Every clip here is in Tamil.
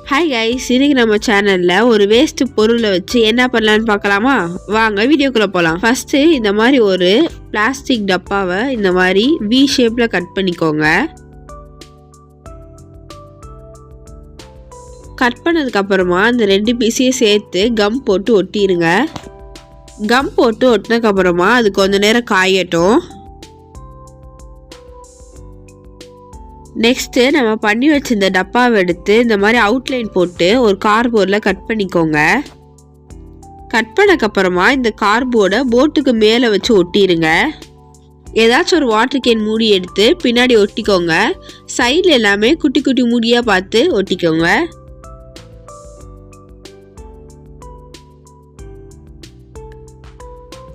ஹாய் கைஸ், இன்னைக்கு நம்ம சேனல்ல ஒரு வேஸ்ட் பொருளை வச்சு என்ன பண்ணலான்னு பார்க்கலாமா? வாங்க வீடியோக்குள்ள போகலாம். ஃபர்ஸ்ட் இந்த மாதிரி ஒரு பிளாஸ்டிக் டப்பாவை இந்த மாதிரி வி ஷேப்ல கட் பண்ணிக்கோங்க. கட் பண்ணதுக்கு அப்புறமா அந்த ரெண்டு பீஸையும் சேர்த்து கம் போட்டு ஒட்டிடுங்க. கம் போட்டு ஒட்டினதுக்கு அப்புறமா அது கொஞ்ச நேரம் காயட்டும். நெக்ஸ்ட்டு நம்ம பண்ணி வச்சிருந்த டப்பாவை எடுத்து இந்த மாதிரி அவுட்லைன் போட்டு ஒரு கார்ட்போர்டில் கட் பண்ணிக்கோங்க. கட் பண்ணக்கப்புறமா இந்த கார்ட்போர்டை போட்டுக்கு மேலே வச்சு ஒட்டிடுங்க. ஏதாச்சும் ஒரு வாட்டர் கேன் மூடி எடுத்து பின்னாடி ஒட்டிக்கோங்க. சைடில் எல்லாமே குட்டி குட்டி மூடியாக பார்த்து ஒட்டிக்கோங்க.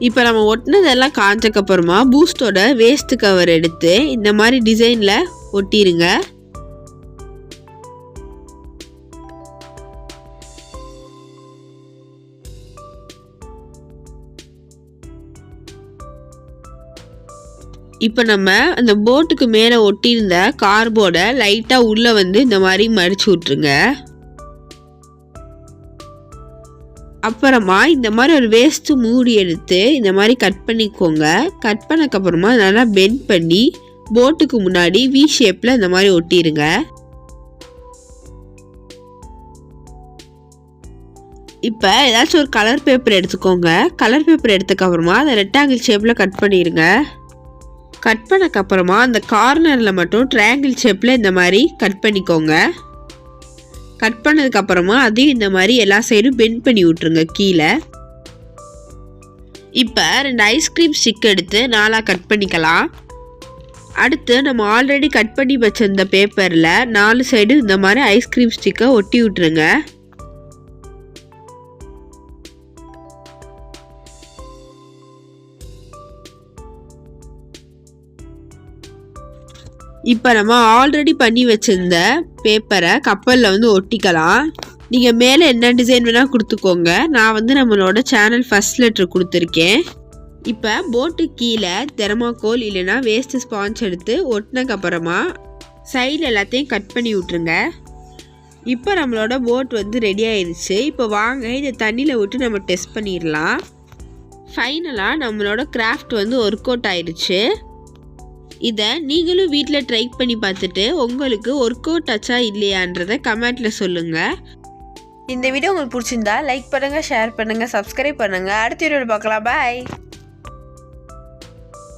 இப்போ நம்ம ஒட்டினதெல்லாம் காஞ்சக்கப்புறமா பூஸ்டோட வேஸ்ட் கவர் எடுத்து இந்த மாதிரி டிசைனில் ஒட்டிடுங்க. இப்போ நம்ம அந்த போட்டுக்கு மேலே ஒட்டியிருந்த கார்ட்போர்டை லைட்டாக உள்ளே வந்து இந்த மாதிரி மடிச்சு விட்ருங்க. அப்புறமா இந்த மாதிரி ஒரு வேஸ்ட்டு மூடி எடுத்து இந்த மாதிரி கட் பண்ணிக்கோங்க. கட் பண்ணக்கப்புறமா நல்லா பெண்ட் பண்ணி போட்டுக்கு முன்னாடி வி ஷேப்பில் இந்த மாதிரி ஒட்டிடுங்க. இப்போ ஏதாச்சும் ஒரு கலர் பேப்பர் எடுத்துக்கோங்க. கலர் பேப்பர் எடுத்துக்கப்புறமா அதை ரெக்டாங்கிள் ஷேப்பில் கட் பண்ணிடுங்க. கட் பண்ணக்கப்புறமா அந்த கார்னரில் மட்டும் ட்ரையாங்கிள் ஷேப்பில் இந்த மாதிரி கட் பண்ணிக்கோங்க. கட் பண்ணதுக்கப்புறமா அதையும் இந்த மாதிரி எல்லா சைடும் பெண்ட் பண்ணி விட்ருங்க கீழே. இப்போ 2 ஐஸ்கிரீம் ஸ்டிக் எடுத்து 4 கட் பண்ணிக்கலாம். அடுத்து நம்ம ஆல்ரெடி கட் பண்ணி வச்சிருந்த பேப்பரில் 4 சைடு இந்த மாதிரி ஐஸ்கிரீம் ஸ்டிக்கை ஒட்டி விட்டுருங்க. இப்போ நம்ம ஆல்ரெடி பண்ணி வச்சிருந்த பேப்பரை கப்பலில் வந்து ஒட்டிக்கலாம். நீங்கள் மேலே என்ன டிசைன் வேணால் கொடுத்துக்கோங்க. நான் வந்து நம்மளோட சேனல் ஃபர்ஸ்ட் லெட்டர் கொடுத்துருக்கேன். இப்போ போட்டு கீழே தெர்மாக்கோல் இல்லைன்னா வேஸ்ட்டு ஸ்பாஞ்ச் எடுத்து ஒட்டினக்கப்புறமா சைடில் எல்லாத்தையும் கட் பண்ணி விட்ருங்க. இப்போ நம்மளோட போட் வந்து ரெடி ஆயிடுச்சு. இப்போ வாங்க இதை தண்ணியில் விட்டு நம்ம டெஸ்ட் பண்ணிடலாம். ஃபைனலாக நம்மளோட கிராஃப்ட் வந்து ஒர்க் அவுட் ஆயிடுச்சு. இதை நீங்களும் வீட்டில் ட்ரை பண்ணி பார்த்துட்டு உங்களுக்கு ஒர்க் அவுட் ஆச்சா இல்லையான்றதை கமெண்ட்டில் சொல்லுங்கள். இந்த வீடியோ உங்களுக்கு பிடிச்சிருந்தா லைக் பண்ணுங்கள், ஷேர் பண்ணுங்கள், சப்ஸ்கிரைப் பண்ணுங்கள். அடுத்த வீடியோவில் பார்க்கலாம். பாய்.